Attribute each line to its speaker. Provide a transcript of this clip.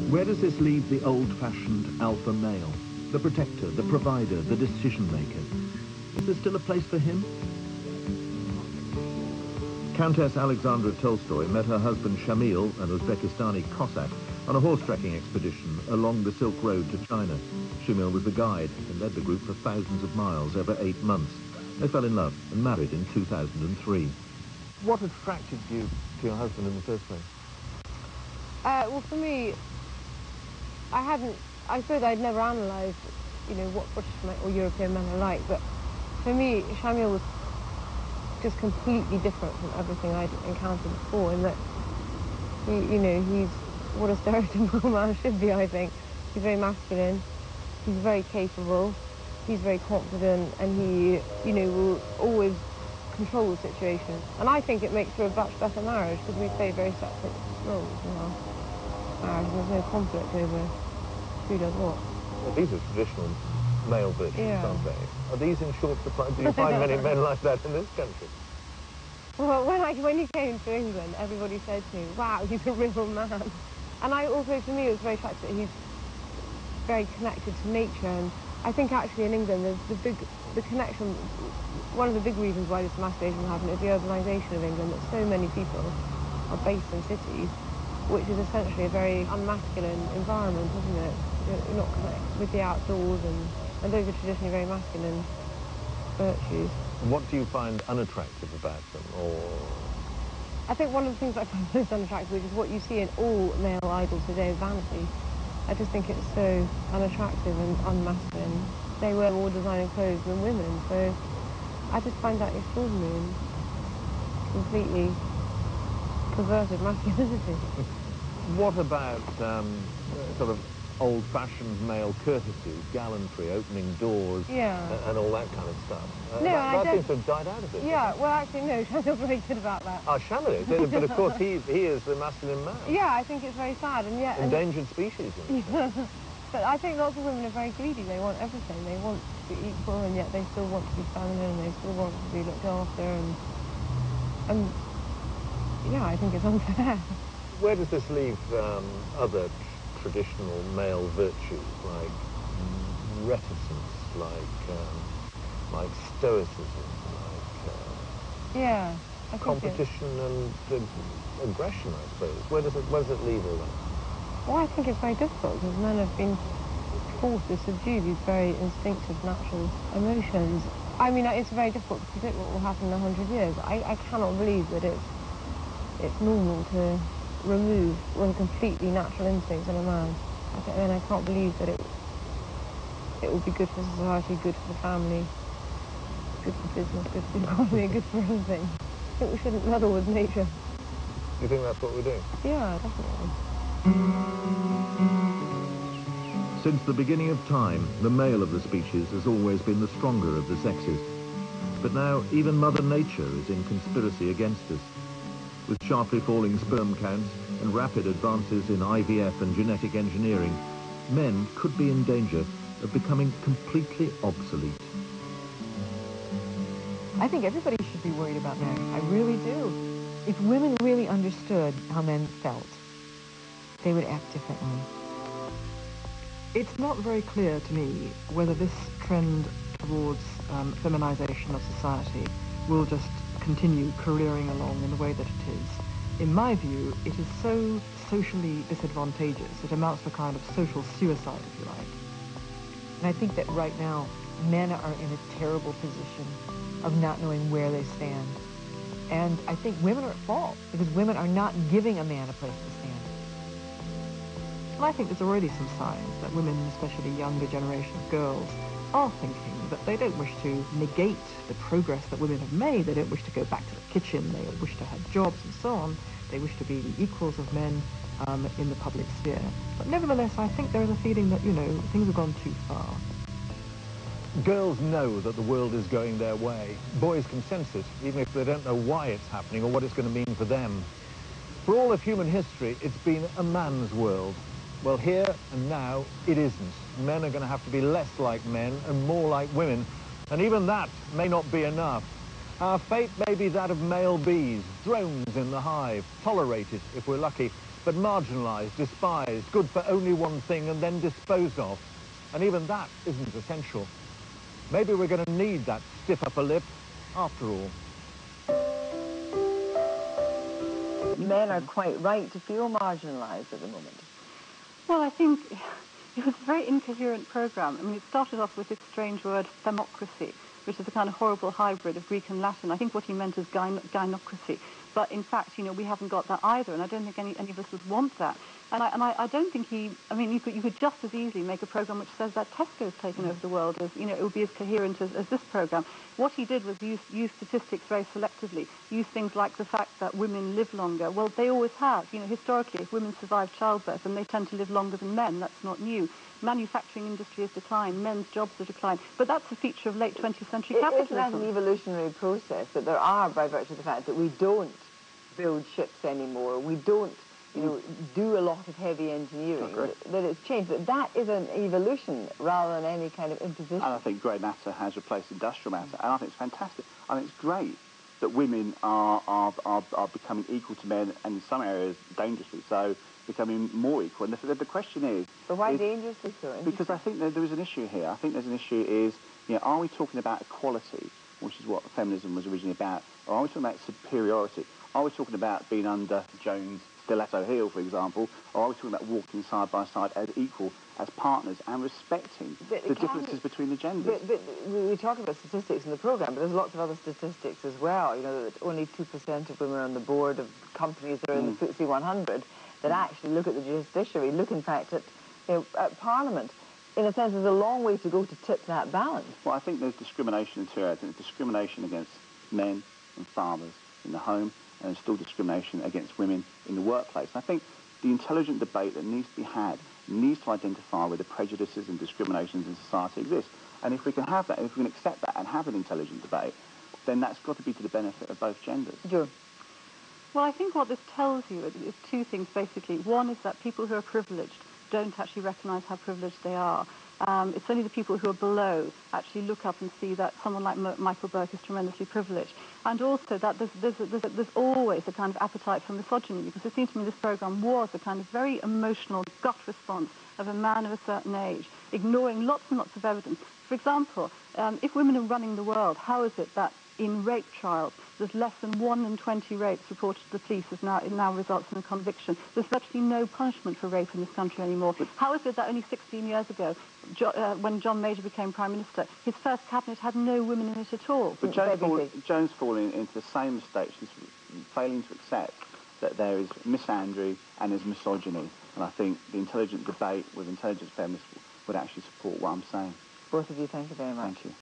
Speaker 1: Where does this leave the old-fashioned alpha male? The protector, the provider, the decision-maker. Is there still a place for him? Countess Alexandra Tolstoy met her husband Shamil, an Uzbekistani Cossack, on a horse-tracking expedition along the Silk Road to China. Shamil was the guide and led the group for thousands of miles over 8 months. They fell in love and married in 2003. What attracted you to your husband in the first place?
Speaker 2: Well, for me, I suppose I'd never analysed, you know, what British men or European men are like, but for me, Shamil was just completely different from everything I'd encountered before, in that, he's what a stereotypical man should be, I think. He's very masculine, he's very capable, he's very confident, and he, will always control the situation. And I think it makes for a much better marriage, because we play very separate roles in our marriage, and there's no conflict over who does what.
Speaker 1: Well, these are traditional male virtues,
Speaker 2: yeah.
Speaker 1: aren't they? Are these in short supply? Do you find many men like that in this country?
Speaker 2: Well, when he came to England, everybody said to me, wow, he's a real man. And for me, it was very attractive that he's very connected to nature. And I think actually in England, the connection, one of the big reasons why this emasculation will happen is the urbanisation of England, that so many people are based in cities, which is essentially a very unmasculine environment, isn't it? You're not connected with the outdoors, and those are traditionally very masculine virtues.
Speaker 1: What do you find unattractive about them, or...?
Speaker 2: I think one of the things I find most unattractive, which is what you see in all male idols today, is vanity. I just think it's so unattractive and unmasculine. They wear more designer clothes than women, so I just find that extraordinary and completely perverted masculinity.
Speaker 1: What about sort of old-fashioned male courtesy, gallantry, opening doors, and all that kind of stuff? That seems to have died out a bit.
Speaker 2: Yeah, well, actually, no, Shamil's very good about that.
Speaker 1: Oh, Shamil is, but of course he is the masculine man.
Speaker 2: Yeah, I think it's very sad, and yet...
Speaker 1: Endangered species.
Speaker 2: But I think lots of women are very greedy. They want everything. They want to be equal, and yet they still want to be feminine, and they still want to be looked after, and yeah, I think it's unfair.
Speaker 1: Where does this leave other traditional male virtues, like reticence, like stoicism, like competition and aggression, I suppose? Where does it leave all that?
Speaker 2: Well, I think it's very difficult, because men have been forced to subdue these very instinctive, natural emotions. I mean, it's very difficult to predict what will happen in 100 years. I cannot believe that it's normal to remove one completely natural instincts in a man. I can't believe that it will be good for society, good for the family, good for business, good for the economy, good for everything. I think we shouldn't meddle with nature.
Speaker 1: You think that's what we're doing?
Speaker 2: Yeah, definitely.
Speaker 1: Since the beginning of time, the male of the species has always been the stronger of the sexes. But now, even Mother Nature is in conspiracy against us. With sharply falling sperm counts and rapid advances in IVF and genetic engineering, men could be in danger of becoming completely obsolete.
Speaker 3: I think everybody should be worried about men. I really do. If women really understood how men felt, they would act differently.
Speaker 4: It's not very clear to me whether this trend towards feminization of society will just continue careering along in the way that it is. In my view, it is so socially disadvantageous, it amounts to a kind of social suicide, if you like.
Speaker 3: And I think that right now, men are in a terrible position of not knowing where they stand. And I think women are at fault, because women are not giving a man a place to stand.
Speaker 4: And I think there's already some signs that women, especially younger generation of girls, are thinking that they don't wish to negate the progress that women have made. They don't wish to go back to the kitchen. They wish to have jobs and so on. They wish to be the equals of men in the public sphere. But nevertheless, I think there is a feeling that, things have gone too far.
Speaker 1: Girls know that the world is going their way. Boys can sense it, even if they don't know why it's happening or what it's going to mean for them. For all of human history, it's been a man's world. Well, here and now, it isn't. Men are going to have to be less like men and more like women, and even that may not be enough. Our fate may be that of male bees, drones in the hive, tolerated if we're lucky, but marginalised, despised, good for only one thing and then disposed of. And even that isn't essential. Maybe we're going to need that stiff upper lip after all.
Speaker 3: Men are quite right to feel marginalised at the moment.
Speaker 5: Well, I think it was a very incoherent programme. I mean, it started off with this strange word, democracy, which is a kind of horrible hybrid of Greek and Latin. I think what he meant is gynocracy. But in fact, you know, we haven't got that either, and I don't think any of us would want that. And I don't think I mean, you could just as easily make a programme which says that Tesco's taken over the world, as, you know, it would be as coherent as this programme. What he did was use statistics very selectively, use things like the fact that women live longer. Well, they always have. You know, historically, if women survive childbirth, and they tend to live longer than men, that's not new. Manufacturing industry has declined, men's jobs have declined, but that's a feature of late 20th century capitalism.
Speaker 3: Isn't that an evolutionary process, that there are, by virtue of the fact that we don't build ships anymore, we don't, you know, do a lot of heavy engineering, that it's changed. That is an evolution rather than any kind of imposition.
Speaker 6: And I think grey matter has replaced industrial matter, and I think it's fantastic. I think it's great that women are becoming equal to men, and in some areas dangerously so, becoming more equal. And the question is...
Speaker 3: But why dangerously so?
Speaker 6: Because I think that there is an issue here. I think there's an issue is, you know, are we talking about equality, which is what feminism was originally about, or are we talking about superiority? Are we talking about being under Jones' stiletto heel, for example, or are we talking about walking side by side as equal, as partners, and respecting the differences between the genders?
Speaker 3: But we talk about statistics in the programme, but there's lots of other statistics as well. You know, that only 2% of women are on the board of companies that are in the FTSE 100 that actually look at the judiciary, look in fact at, you know, at Parliament. In a sense, there's a long way to go to tip that balance.
Speaker 6: Well, I think there's discrimination in two areas. There's discrimination against men and fathers in the home, and there's still discrimination against women in the workplace. I think the intelligent debate that needs to be had needs to identify where the prejudices and discriminations in society exist. And if we can have that, if we can accept that and have an intelligent debate, then that's got to be to the benefit of both genders.
Speaker 3: Sure.
Speaker 5: Well, I think what this tells you is two things, basically. One is that people who are privileged don't actually recognise how privileged they are. It's only the people who are below actually look up and see that someone like Michael Burke is tremendously privileged. And also that there's always a kind of appetite for misogyny, because it seems to me this programme was a kind of very emotional gut response of a man of a certain age, ignoring lots and lots of evidence. For example, if women are running the world, how is it that in rape trials, there's less than 1 in 20 rapes reported to the police, it now results in a conviction. There's virtually no punishment for rape in this country anymore. How is it that only 16 years ago, when John Major became Prime Minister, his first cabinet had no women in it at all?
Speaker 6: But Joan's falling into the same mistake. She's failing to accept that there is misandry and there's misogyny. And I think the intelligent debate with intelligent feminists would actually support what I'm saying.
Speaker 3: Both of you, thank you very much.
Speaker 6: Thank you.